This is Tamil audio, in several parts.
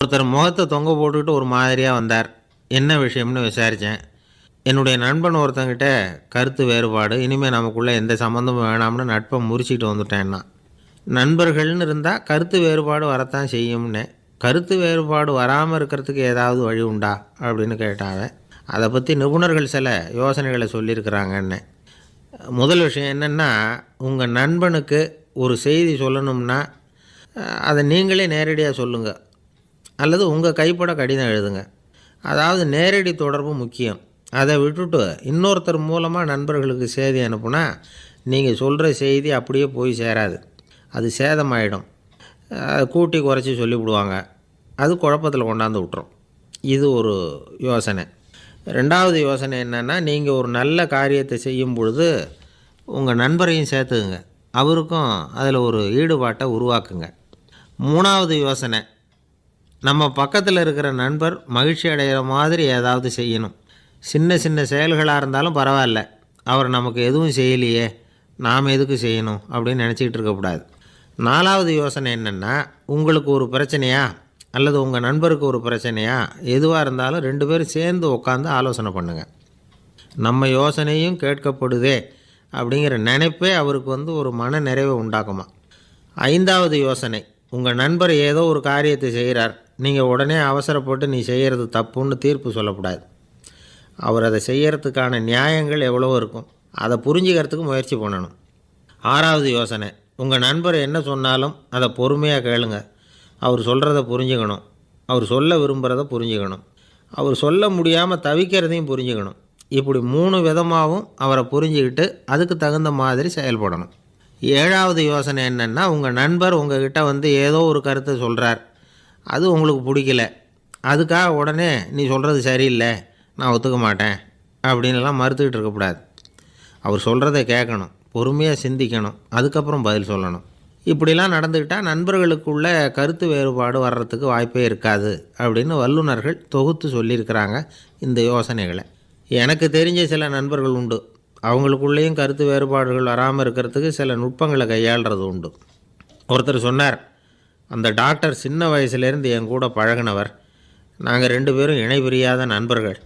ஒருத்தர் முகத்தை தொங்க போட்டுக்கிட்டு ஒரு மாதிரியாக வந்தார். என்ன விஷயம்னு விசாரித்தேன். என்னுடைய நண்பன் ஒருத்தங்கிட்ட கருத்து வேறுபாடு, இனிமேல் நமக்குள்ளே எந்த சம்மந்தமும் வேணாம்னு நட்பை முறிச்சிட்டு வந்துட்டேன்னா. நண்பர்கள்னு இருந்தால் கருத்து வேறுபாடு வரத்தான் செய்யும்னேன். கருத்து வேறுபாடு வராமல் இருக்கிறதுக்கு ஏதாவது வழி உண்டா அப்படின்னு கேட்டாவே. அதை பற்றி நிபுணர்கள் சில யோசனைகளை சொல்லியிருக்கிறாங்கன்னு. முதல் விஷயம் என்னென்னா, உங்கள் நண்பனுக்கு ஒரு செய்தி சொல்லணும்னா அதை நீங்களே நேரடியாக சொல்லுங்கள், அல்லது உங்கள் கைப்பட கடிதம் எழுதுங்க. அதாவது நேரடி தொடர்பு முக்கியம். அதை விட்டுட்டு இன்னொருத்தர் மூலமாக நண்பர்களுக்கு செய்தி அனுப்புனா நீங்கள் சொல்கிற செய்தி அப்படியே போய் சேராது, அது சேதமாயிடும். கூட்டி குறைச்சி சொல்லிவிடுவாங்க, அது குழப்பத்தில் கொண்டாந்து விட்டுரும். இது ஒரு யோசனை. ரெண்டாவது யோசனை என்னென்னா, நீங்கள் ஒரு நல்ல காரியத்தை செய்யும் பொழுது உங்கள் நண்பரையும் சேர்த்துக்குங்க, அவருக்கும் அதில் ஒரு ஈடுபாட்டை உருவாக்குங்க. மூணாவது யோசனை, நம்ம பக்கத்தில் இருக்கிற நண்பர் மகிழ்ச்சி அடைகிற மாதிரி ஏதாவது செய்யணும். சின்ன சின்ன செயல்களாக இருந்தாலும் பரவாயில்ல, அவர் நமக்கு எதுவும் செய்யலையே, நாம் எதுக்கு செய்யணும் அப்படின்னு நினச்சிக்கிட்டு இருக்கக்கூடாது. நாலாவது யோசனை என்னென்னா, உங்களுக்கு ஒரு பிரச்சனையா அல்லது உங்கள் நண்பருக்கு ஒரு பிரச்சனையா, எதுவாக இருந்தாலும் 2 பேரும் சேர்ந்து உட்காந்து ஆலோசனை பண்ணுங்கள். நம்ம யோசனையும் கேட்கப்படுதே அப்படிங்கிற நினைப்பே அவருக்கு ஒரு மன நிறைவை உண்டாக்குமா. ஐந்தாவது யோசனை, உங்கள் நண்பர் ஏதோ ஒரு காரியத்தை செய்கிறார், நீங்கள் உடனே அவசரப்பட்டு நீ செய்கிறது தப்புன்னு தீர்ப்பு சொல்லக்கூடாது. அவர் அதை செய்கிறதுக்கான நியாயங்கள் எவ்வளவோ இருக்கும், அதை புரிஞ்சுக்கிறதுக்கு முயற்சி பண்ணணும். ஆறாவது யோசனை, உங்கள் நண்பர் என்ன சொன்னாலும் அதை பொறுமையாக கேளுங்க. அவர் சொல்கிறத புரிஞ்சுக்கணும், அவர் சொல்ல விரும்புகிறத புரிஞ்சுக்கணும், அவர் சொல்ல முடியாமல் தவிக்கிறதையும் புரிஞ்சுக்கணும். இப்படி 3 விதமாகவும் அவரை புரிஞ்சுக்கிட்டு அதுக்கு தகுந்த மாதிரி செயல்படணும். ஏழாவது யோசனை என்னென்னா, உங்கள் நண்பர் உங்ககிட்ட ஏதோ ஒரு கருத்தை சொல்கிறார், அது உங்களுக்கு பிடிக்கல, அதுக்காக உடனே நீ சொல்கிறது சரியில்லை, நான் ஒத்துக்க மாட்டேன் அப்படின்லாம் மறுத்துக்கிட்டு இருக்கக்கூடாது. அவர் சொல்கிறத கேட்கணும், பொறுமையாக சிந்திக்கணும், அதுக்கப்புறம் பதில் சொல்லணும். இப்படிலாம் நடந்துக்கிட்டால் நண்பர்களுக்குள்ள கருத்து வேறுபாடு வர்றதுக்கு வாய்ப்பே இருக்காது அப்படின்னு வல்லுநர்கள் தொகுத்து சொல்லியிருக்கிறாங்க இந்த யோசனைகளை. எனக்கு தெரிஞ்ச சில நண்பர்கள் உண்டு, அவங்களுக்குள்ளேயும் கருத்து வேறுபாடுகள் வராமல் இருக்கிறதுக்கு சில நுட்பங்களை கையாளுறது உண்டு. ஒருத்தர் சொன்னார், அந்த டாக்டர் சின்ன வயசுலேருந்து என் கூட பழகினவர், நாங்கள் 2 பேரும் இணை பிரியாத நண்பர்கள்.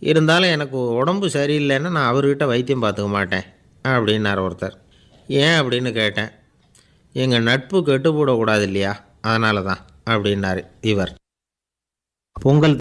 இருந்தாலும் எனக்கு உடம்பு சரியில்லைன்னா நான் அவர்கிட்ட வைத்தியம் பார்த்துக்க மாட்டேன் அப்படின்னார் ஒருத்தர். ஏன் அப்படின்னு கேட்டேன். எங்கள் நட்பு கெட்டு போடக்கூடாது இல்லையா, அதனால தான் அப்படின்னார் இவர். பொங்கல்